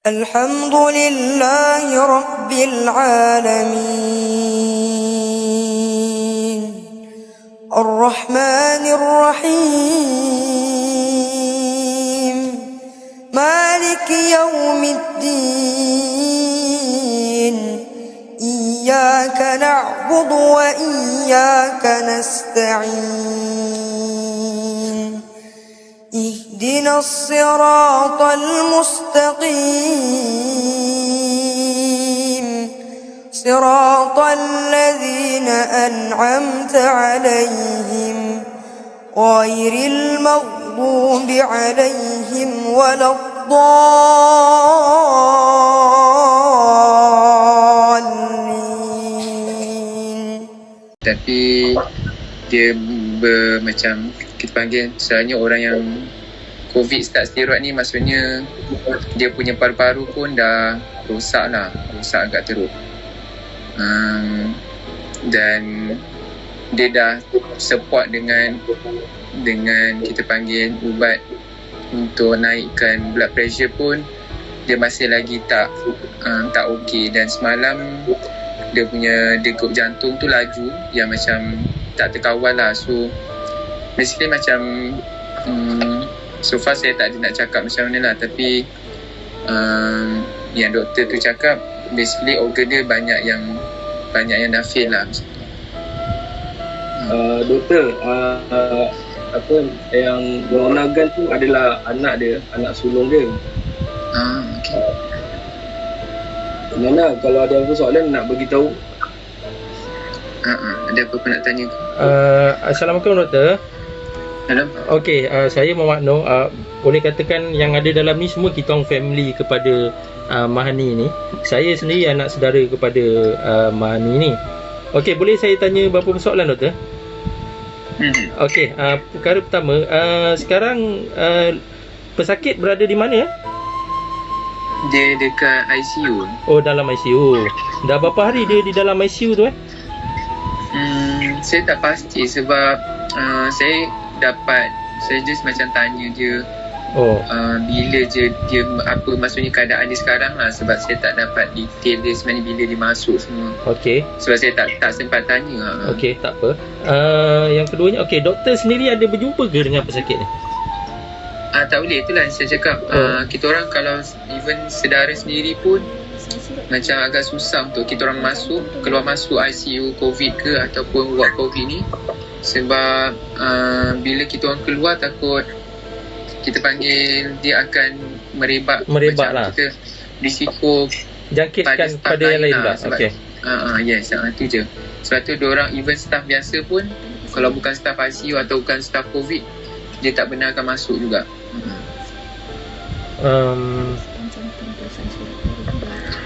الحمد لله رب العالمين الرحمن الرحيم مالك يوم الدين إياك نعبد وإياك نستعين اهدنا الصراط المستقيم صراط الذين أنعمت عليهم غير المغضوب عليهم ولا الضالين. Tapi dia macam kita panggil sebenarnya orang yang COVID start steroid ni, maksudnya dia punya paru-paru pun dah rosak agak teruk. Dan dia dah support dengan kita panggil ubat untuk naikkan blood pressure pun dia masih lagi tak okey. Dan semalam dia punya degup jantung tu laju yang macam tak terkawal lah. So basically macam so far saya tak ada nak cakap macam mana lah, tapi yang doktor tu cakap basically organ dia banyak yang dah fail lah. Doktor, apa yang Ronagan tu adalah anak dia, anak sulung dia. Okay. Mana kalau ada apa soalan nak bagi tahu? Ada apa-apa nak tanya? Assalamualaikum doktor. Hello. Okey, saya Muhammad Noh. Boleh katakan yang ada dalam ni semua kita orang family kepada Mahani ni. Saya sendiri anak saudara kepada Mahani ni. Okey, boleh saya tanya beberapa soalan doktor? Okey, perkara pertama, sekarang pesakit berada di mana ya? Dia dekat ICU. Oh, dalam ICU. Dah berapa hari dia di dalam ICU tu Saya tak pasti sebab saya just macam tanya dia bila je dia apa maksudnya keadaan dia sekarang lah, sebab saya tak dapat detail dia sebenarnya bila dia masuk semua. Okey. Sebab saya tak sempat tanya. Okey, tak apa. Yang keduanya, okey, doktor sendiri ada berjumpa ke dengan pesakit ni? Tak boleh, itulah saya cakap. Kita orang kalau even sedara sendiri pun macam agak susah untuk kita orang keluar masuk ICU COVID ke ataupun ward COVID ni, sebab bila kita orang keluar takut kita panggil dia akan merebak macam lah. Kita risiko jangkitkan pada yang lain pula. Okey. Yes, itu je. Sebab tu diorang even staff biasa pun kalau bukan staff ICU atau bukan staff COVID, dia tak benarkan masuk juga.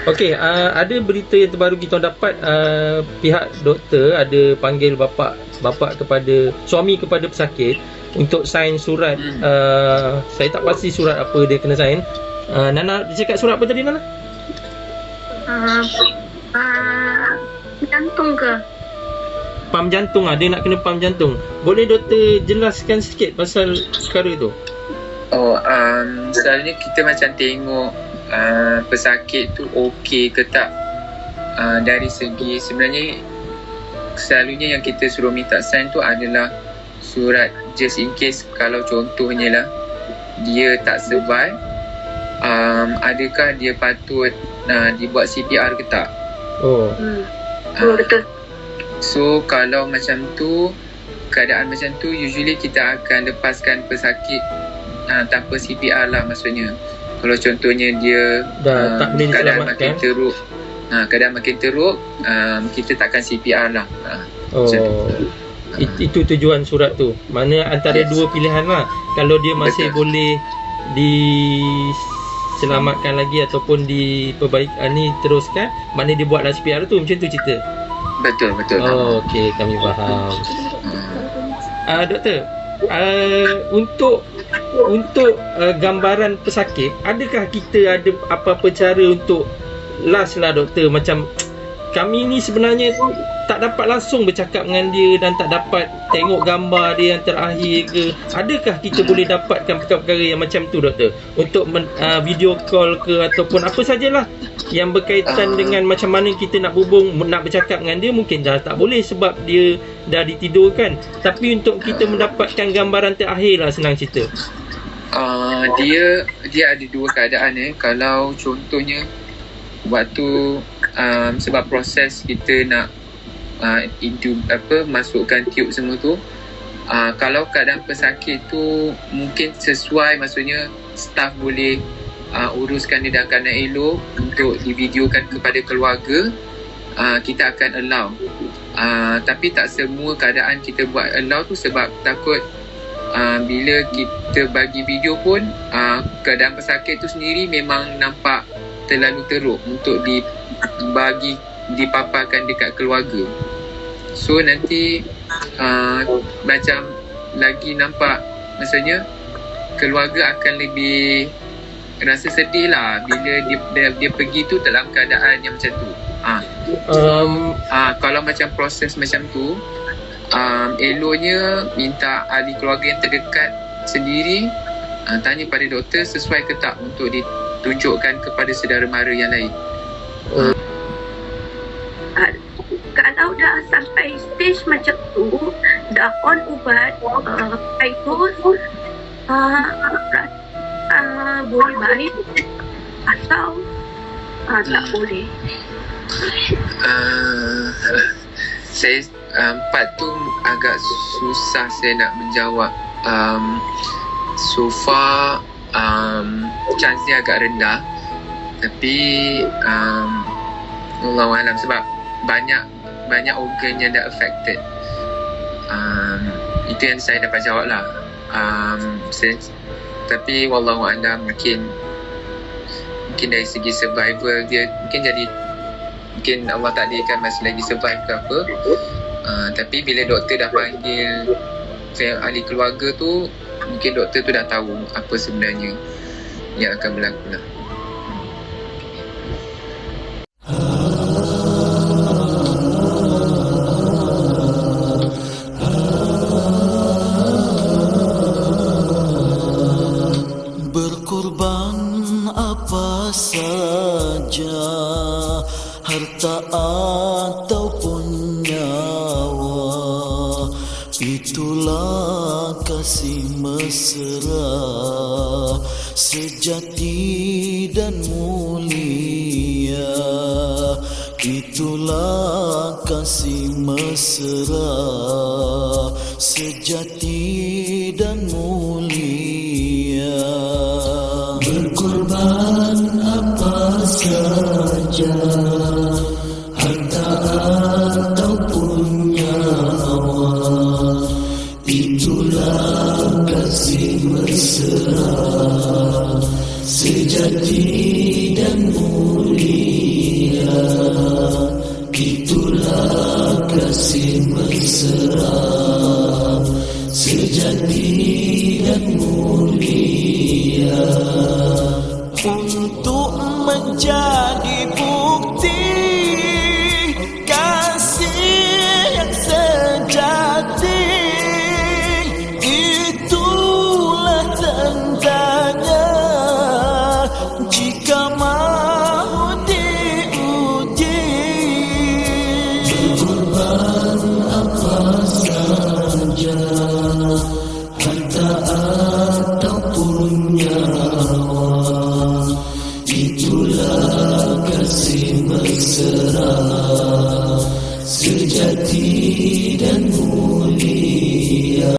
Okey, ada berita yang terbaru kita dapat, pihak doktor ada panggil bapa kepada suami kepada pesakit untuk sign surat. Saya tak pasti surat apa dia kena sign. Nana dia cakap surat apa tadi Nana? Jantung ke? Pam jantung lah, dia nak kena pam jantung. Boleh doktor jelaskan sikit pasal perkara tu? Selalunya kita macam tengok pesakit tu okey ke tak, dari segi sebenarnya selalunya yang kita suruh minta sign tu adalah surat just in case kalau contohnya lah dia tak survive, adakah dia patut dibuat CPR ke tak. Betul. So kalau macam tu, keadaan macam tu usually kita akan lepaskan pesakit tanpa CPR lah. Maksudnya kalau contohnya dia tak boleh keadaan diselamatkan, makin teruk, kita takkan CPR lah. Itu tujuan surat tu. Mana antara dua pilihan lah. Kalau dia masih boleh diselamatkan lagi ataupun diperbaiki ni teruskan, mana dia buatlah CPR tu, macam tu cerita. Betul. Okey, kami faham. Doktor, untuk gambaran pesakit, adakah kita ada apa-apa cara untuk last lah doktor, macam kami ni sebenarnya tak dapat langsung bercakap dengan dia dan tak dapat tengok gambar dia yang terakhir ke. Adakah kita boleh dapatkan perkara-perkara yang macam tu, doktor? Untuk video call ke ataupun apa sajalah yang berkaitan dengan macam mana kita nak hubung, nak bercakap dengan dia, mungkin dah tak boleh sebab dia dah ditidurkan. Tapi untuk kita mendapatkan gambaran terakhir lah, senang cerita. Dia ada dua keadaan. Kalau contohnya waktu sebab proses kita nak masukkan tube semua tu, kalau keadaan pesakit tu mungkin sesuai, maksudnya staff boleh uruskan dia dalam keadaan elok untuk divideokan kepada keluarga, kita akan allow. Tapi tak semua keadaan kita buat allow tu sebab takut bila kita bagi video pun keadaan pesakit tu sendiri memang nampak terlalu teruk untuk dipaparkan dekat keluarga. So nanti macam lagi nampak, maksudnya keluarga akan lebih rasa sedih lah bila dia pergi tu dalam keadaan yang macam tu. Kalau macam proses macam tu, eloknya minta ahli keluarga yang terdekat sendiri tanya pada doktor sesuai ke tak untuk ditunjukkan kepada saudara mara yang lain. Kalau dah sampai stage macam tu, dah on ubat, itu boleh baik atau tak boleh. Saya part tu agak susah saya nak menjawab. So far chance dia agak rendah, tapi Allahualam sebab banyak organ yang dah affected. Itu yang saya dapat jawab lah. Tapi wallahualam mungkin dari segi survival dia mungkin Allah takdirkan masih lagi survive ke apa. Tapi bila doktor dah panggil ahli keluarga tu, mungkin doktor tu dah tahu apa sebenarnya yang akan berlaku lah. Harta ataupun nyawa, itulah kasih mesra sejati dan mulia. Itulah kasih mesra sejati dan mulia. Berkorban apa saja, harta ataupun nyawa, itulah kasih mesra sejati dan mulia. Itulah kasih mesra sejati dan mulia. Untuk menjadi bukti kasih yang sejati, itulah tandanya jika mahu diuji. Berkorban apa saja, harta ataupun nyawa, itulah kasih mesra sejati dan mulia.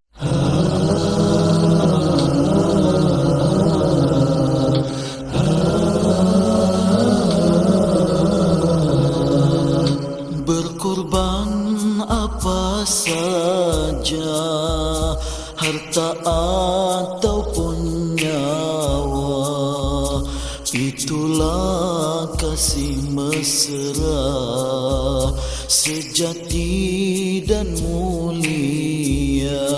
Berkorban apa saja, harta ataupun nyawa, itulah kasih mesra sejati dan mulia.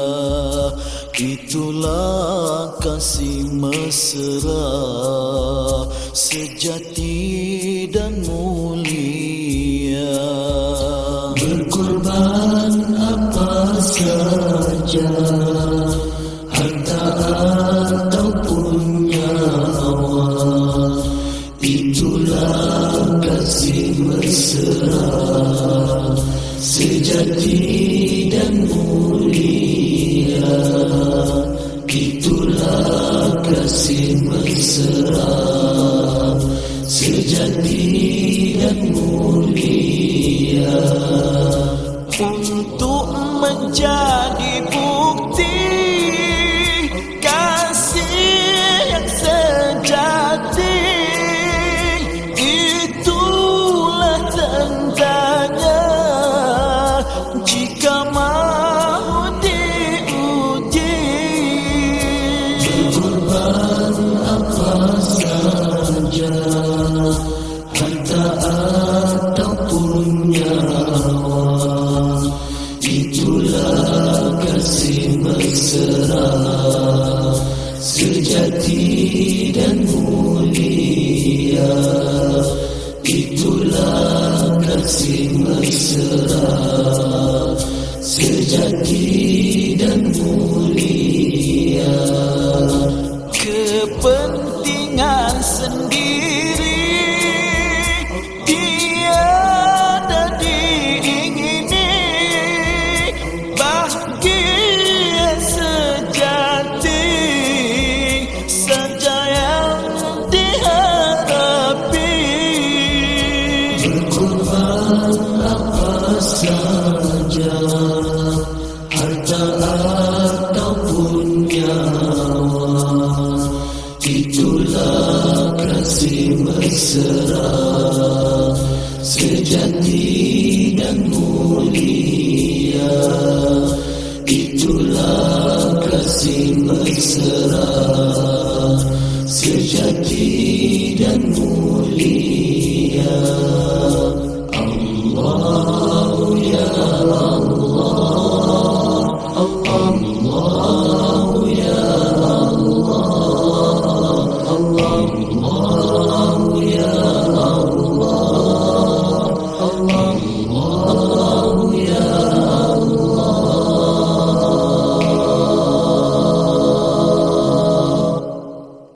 Itulah kasih mesra sejati dan mulia. saja, harta ataupun nyawa, itulah kasih mesra sejati dan mulia. Itulah kasih mesra sejati dan mulia. Untuk menjadi bukti kasih yang sejati, itulah tandanya jika mahu diuji. Berkorban apa saja, harta ataupun nyawa, itulah kasih mesra sejati dan mulia. Itulah kasih mesra sejati dan mulia. Kepentingan sendiri tiada diingini, bahagia sejati saja yang diharapkan. Berkorban apa saja, harta ataupun nyawa, itulah kasih mesra sejati dan mulia. Itulah kasih mesra sejati dan mulia.